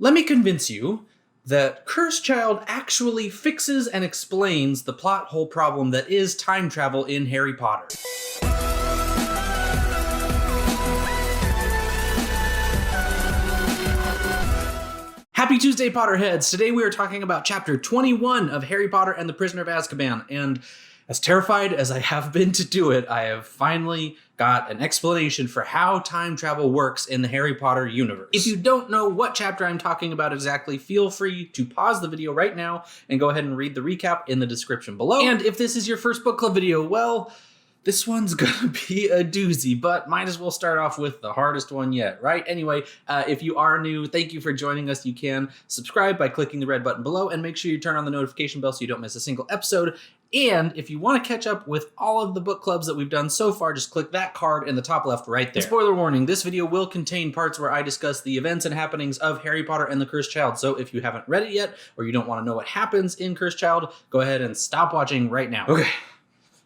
Let me convince you that Cursed Child actually fixes and explains the plot hole problem that is time travel in Harry Potter. Happy Tuesday, Potterheads! Today we are talking about Chapter 21 of Harry Potter and the Prisoner of Azkaban, and as terrified as I have been to do it, I have finally got an explanation for how time travel works in the Harry Potter universe. If you don't know what chapter I'm talking about exactly, feel free to pause the video right now and go ahead and read the recap in the description below. And if this is your first book club video, well, this one's gonna be a doozy, but might as well start off with the hardest one yet, right? Anyway, if you are new, thank you for joining us. You can subscribe by clicking the red button below and make sure you turn on the notification bell so you don't miss a single episode. And if you want to catch up with all of the book clubs that we've done so far, just click that card in the top left right there. And spoiler warning, this video will contain parts where I discuss the events and happenings of Harry Potter and the Cursed Child. So if you haven't read it yet, or you don't want to know what happens in Cursed Child, go ahead and stop watching right now. Okay,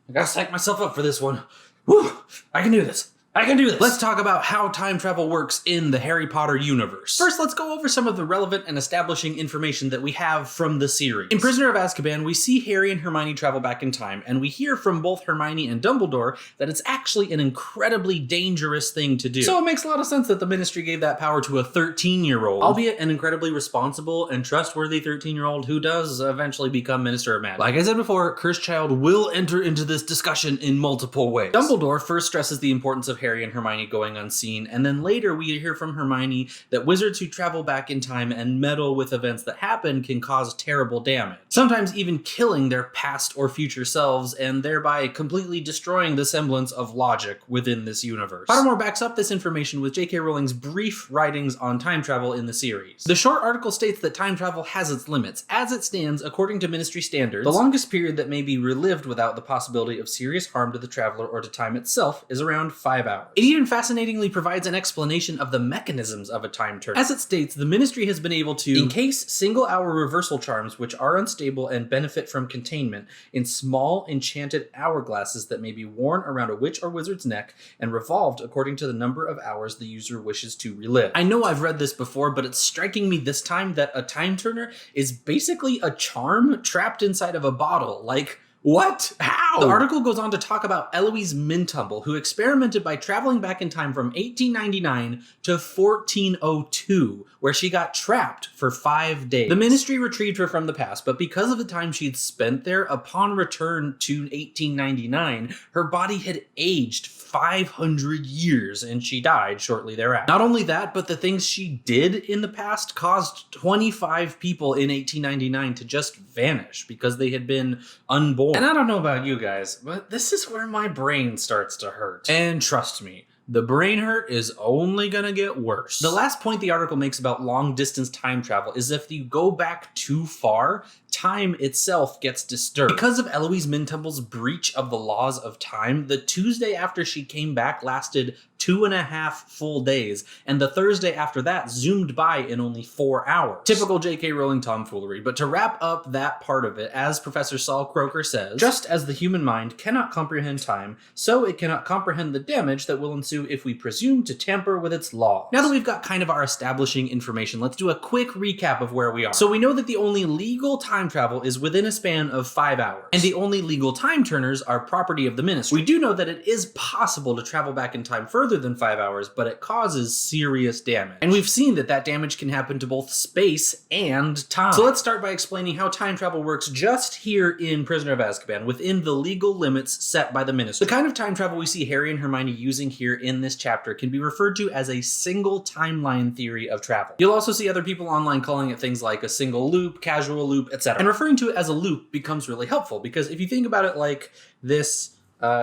I gotta psych myself up for this one. Woo! I can do this. I can do this. Let's talk about how time travel works in the Harry Potter universe. First, let's go over some of the relevant and establishing information that we have from the series. In Prisoner of Azkaban, we see Harry and Hermione travel back in time, and we hear from both Hermione and Dumbledore that it's actually an incredibly dangerous thing to do. So it makes a lot of sense that the Ministry gave that power to a 13-year-old, albeit an incredibly responsible and trustworthy 13-year-old who does eventually become Minister of Magic. Like I said before, Cursed Child will enter into this discussion in multiple ways. Dumbledore first stresses the importance of Harry and Hermione going unseen, and then later we hear from Hermione that wizards who travel back in time and meddle with events that happen can cause terrible damage, sometimes even killing their past or future selves and thereby completely destroying the semblance of logic within this universe. Pottermore backs up this information with J.K. Rowling's brief writings on time travel in the series. The short article states that time travel has its limits. As it stands, according to Ministry standards, the longest period that may be relived without the possibility of serious harm to the traveler or to time itself is around 5 hours. It even fascinatingly provides an explanation of the mechanisms of a time turn. As it states, the Ministry has been able to encase single-hour reversal charms which are unstable and benefit from containment in small enchanted hourglasses that may be worn around a witch or wizard's neck and revolved according to the number of hours the user wishes to relive. I know I've read this before, but it's striking me this time that a time turner is basically a charm trapped inside of a bottle. Like, what? How? The article goes on to talk about Eloise Mintumble, who experimented by traveling back in time from 1899 to 1402, where she got trapped for 5 days. The Ministry retrieved her from the past, but because of the time she'd spent there, upon return to 1899, her body had aged 500 years and she died shortly thereafter. Not only that, but the things she did in the past caused 25 people in 1899 to just vanish because they had been unborn. And I don't know about you guys, but this is where my brain starts to hurt. And trust me, the brain hurt is only gonna get worse. The last point the article makes about long-distance time travel is if you go back too far, time itself gets disturbed. Because of Eloise Mintumble's breach of the laws of time, the Tuesday after she came back lasted 2.5 full days, and the Thursday after that zoomed by in only 4 hours. Typical J.K. Rowling tomfoolery, but to wrap up that part of it, as Professor Saul Croker says, just as the human mind cannot comprehend time, so it cannot comprehend the damage that will ensue if we presume to tamper with its law. Now that we've got kind of our establishing information, let's do a quick recap of where we are. So we know that the only legal time travel is within a span of 5 hours, and the only legal time turners are property of the Ministry. We do know that it is possible to travel back in time further than 5 hours, but it causes serious damage. And we've seen that that damage can happen to both space and time. So let's start by explaining how time travel works just here in Prisoner of Azkaban, within the legal limits set by the Ministry. The kind of time travel we see Harry and Hermione using here in this chapter can be referred to as a single timeline theory of travel. You'll also see other people online calling it things like a single loop, casual loop, etc. And referring to it as a loop becomes really helpful because if you think about it like this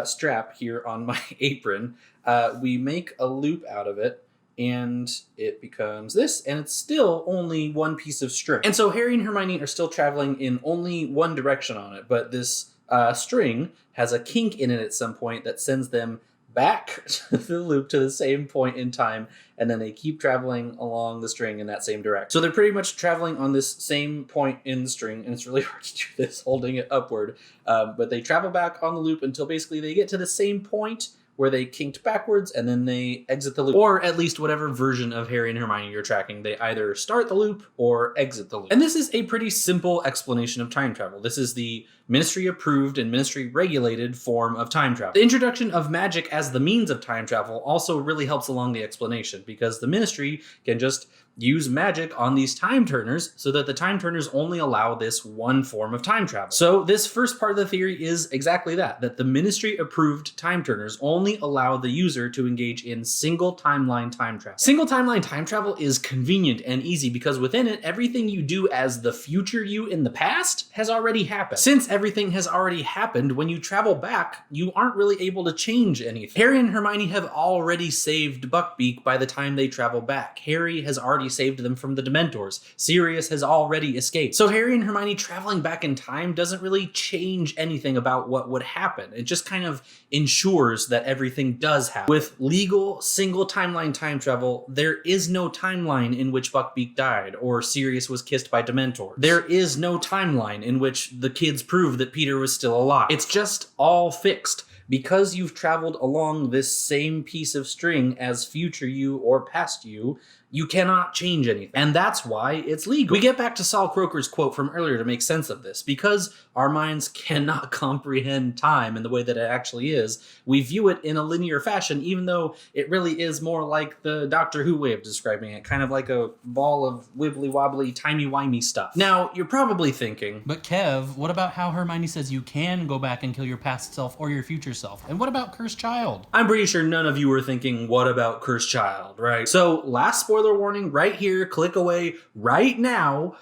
strap here on my apron, we make a loop out of it and it becomes this, and it's still only one piece of string. And so Harry and Hermione are still traveling in only one direction on it, but this string has a kink in it at some point that sends them back to the loop to the same point in time, and then they keep traveling along the string in that same direction. So they're pretty much traveling on this same point in the string, and it's really hard to do this holding it upward, but they travel back on the loop until basically they get to the same point where they kinked backwards and then they exit the loop. Or at least whatever version of Harry and Hermione you're tracking, they either start the loop or exit the loop. And this is a pretty simple explanation of time travel. This is the Ministry approved and Ministry regulated form of time travel. The introduction of magic as the means of time travel also really helps along the explanation, because the Ministry can just use magic on these time turners so that the time turners only allow this one form of time travel. So this first part of the theory is exactly that the Ministry approved time turners only allow the user to engage in single timeline time travel. Single timeline time travel is convenient and easy because within it, everything you do as the future you in the past has already happened. Since everything has already happened, when you travel back, you aren't really able to change anything. Harry and Hermione have already saved Buckbeak by the time they travel back. Harry has already saved them from the dementors. Sirius has already escaped. So Harry and Hermione traveling back in time doesn't really change anything about what would happen. It just kind of ensures that everything does happen. With legal single timeline time travel, there is no timeline in which Buckbeak died or Sirius was kissed by dementors. There is no timeline in which the kids prove that Peter was still alive. It's just all fixed. Because you've traveled along this same piece of string as future you or past you, you cannot change anything. And that's why it's legal. We get back to Saul Croker's quote from earlier to make sense of this. Because our minds cannot comprehend time in the way that it actually is, we view it in a linear fashion, even though it really is more like the Doctor Who way of describing it, kind of like a ball of wibbly-wobbly, timey-wimey stuff. Now, you're probably thinking, but Kev, what about how Hermione says you can go back and kill your past self or your future self? And what about Cursed Child? I'm pretty sure none of you were thinking, what about Cursed Child, right? So, last spoiler warning right here, click away right now.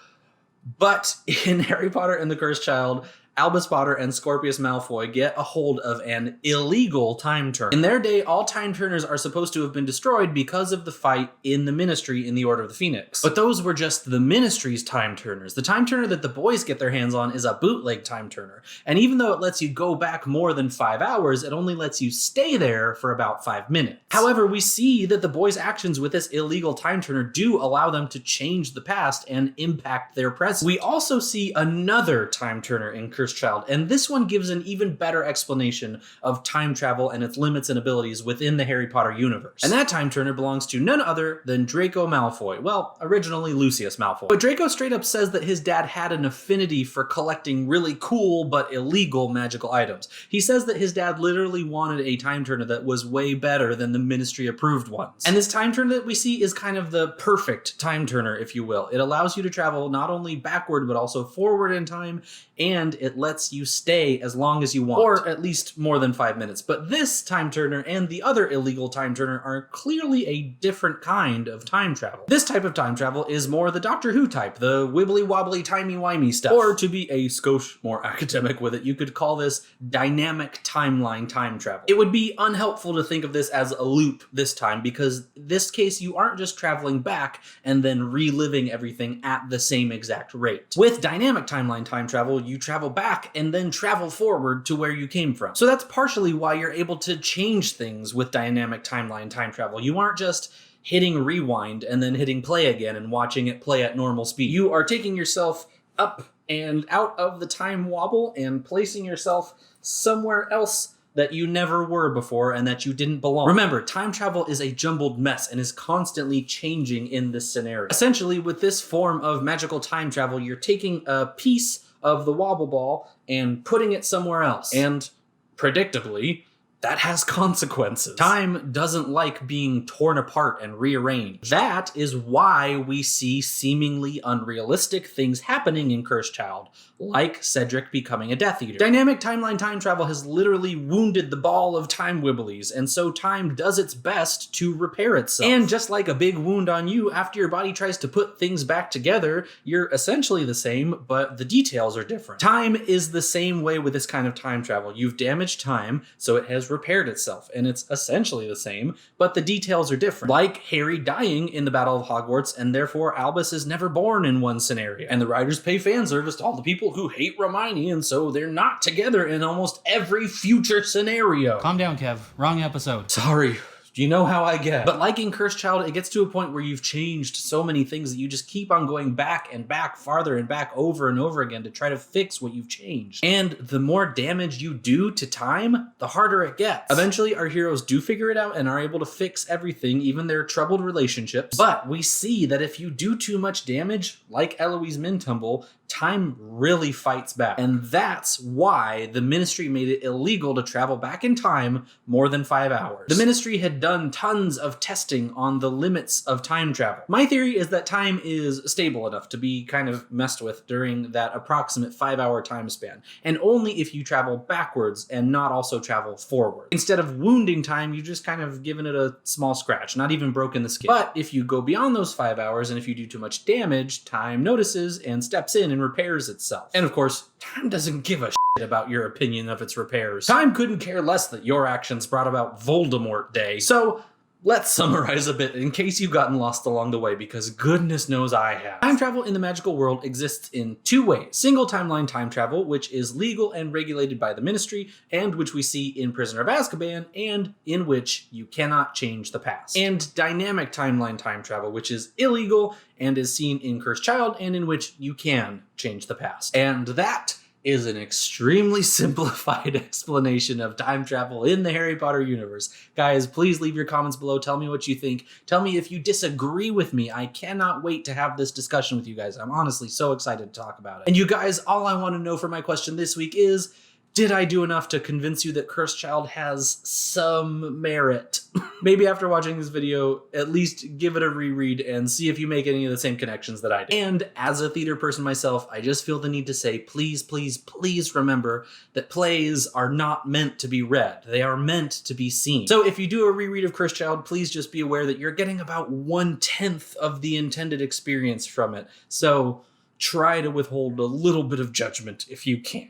But in Harry Potter and the Cursed Child, Albus Potter and Scorpius Malfoy get a hold of an illegal time turner. In their day, all time turners are supposed to have been destroyed because of the fight in the Ministry in the Order of the Phoenix. But those were just the Ministry's time turners. The time turner that the boys get their hands on is a bootleg time turner. And even though it lets you go back more than 5 hours, it only lets you stay there for about 5 minutes. However, we see that the boys' actions with this illegal time turner do allow them to change the past and impact their present. We also see another time turner in Cursed Child, and this one gives an even better explanation of time travel and its limits and abilities within the Harry Potter universe. And that time turner belongs to none other than Draco Malfoy. Well, originally Lucius Malfoy. But Draco straight up says that his dad had an affinity for collecting really cool but illegal magical items. He says that his dad literally wanted a time turner that was way better than the Ministry approved ones. And this time turner that we see is kind of the perfect time turner, if you will. It allows you to travel not only backward but also forward in time, and it lets you stay as long as you want, or at least more than 5 minutes. But this time turner and the other illegal time turner are clearly a different kind of time travel. This type of time travel is more the Doctor Who type, the wibbly-wobbly, timey-wimey stuff. Or to be a skosh more academic with it, you could call this dynamic timeline time travel. It would be unhelpful to think of this as a loop this time, because in this case you aren't just traveling back and then reliving everything at the same exact rate. With dynamic timeline time travel, you travel back and then travel forward to where you came from. So that's partially why you're able to change things with dynamic timeline time travel. You aren't just hitting rewind and then hitting play again and watching it play at normal speed. You are taking yourself up and out of the time wobble and placing yourself somewhere else that you never were before and that you didn't belong. Remember, time travel is a jumbled mess and is constantly changing in this scenario. Essentially, with this form of magical time travel, you're taking a piece of the wobble ball and putting it somewhere else. And predictably, that has consequences. Time doesn't like being torn apart and rearranged. That is why we see seemingly unrealistic things happening in Cursed Child, like Cedric becoming a Death Eater. Dynamic timeline time travel has literally wounded the ball of time wibblies, and so time does its best to repair itself. And just like a big wound on you, after your body tries to put things back together, you're essentially the same, but the details are different. Time is the same way with this kind of time travel. You've damaged time, so it has repaired itself, and it's essentially the same, but the details are different. Like Harry dying in the Battle of Hogwarts, and therefore Albus is never born in one scenario. And the writers pay fan service to all the people who hate Hermione, and so they're not together in almost every future scenario. Calm down, Kev. Wrong episode. Sorry. You know how I get. But like in Cursed Child, it gets to a point where you've changed so many things that you just keep on going back and back, farther and back, over and over again to try to fix what you've changed. And the more damage you do to time, the harder it gets. Eventually, our heroes do figure it out and are able to fix everything, even their troubled relationships. But we see that if you do too much damage, like Eloise Mintumble, time really fights back. And that's why the Ministry made it illegal to travel back in time more than 5 hours. The Ministry had done tons of testing on the limits of time travel. My theory is that time is stable enough to be kind of messed with during that approximate 5-hour time span, and only if you travel backwards and not also travel forward. Instead of wounding time, you just kind of given it a small scratch, not even broken the skin. But if you go beyond those 5 hours and if you do too much damage, time notices and steps in and repairs itself. And of course, time doesn't give a shit about your opinion of its repairs. Time couldn't care less that your actions brought about Voldemort Day. So let's summarize a bit in case you've gotten lost along the way, because goodness knows I have. Time travel in the magical world exists in 2 ways. Single timeline time travel, which is legal and regulated by the Ministry, and which we see in Prisoner of Azkaban, and in which you cannot change the past. And dynamic timeline time travel, which is illegal and is seen in Cursed Child, and in which you can change the past. And that is an extremely simplified explanation of time travel in the Harry Potter universe. Guys, please leave your comments below. Tell me what you think. Tell me if you disagree with me. I cannot wait to have this discussion with you guys. I'm honestly so excited to talk about it. And you guys, all I want to know for my question this week is, did I do enough to convince you that Cursed Child has some merit? Maybe after watching this video, at least give it a reread and see if you make any of the same connections that I did. And as a theater person myself, I just feel the need to say, please, please, please remember that plays are not meant to be read. They are meant to be seen. So if you do a reread of Cursed Child, please just be aware that you're getting about 1/10 of the intended experience from it. So try to withhold a little bit of judgment if you can.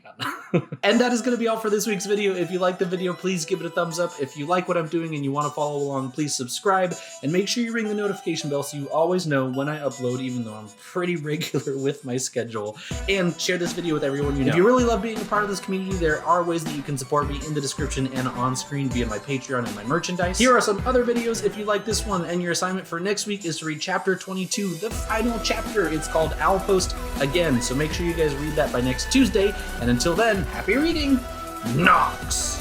And that is going to be all for this week's video. If you like the video, please give it a thumbs up. If you like what I'm doing and you want to follow along, please subscribe and make sure you ring the notification bell so you always know when I upload, even though I'm pretty regular with my schedule. And share this video with everyone you know. If you really love being a part of this community, there are ways that you can support me in the description and on screen via my Patreon and my merchandise. Here are some other videos if you like this one, and your assignment for next week is to read chapter 22, the final chapter. It's called Owlpost again, so make sure you guys read that by next Tuesday, and until then, happy reading, Nox!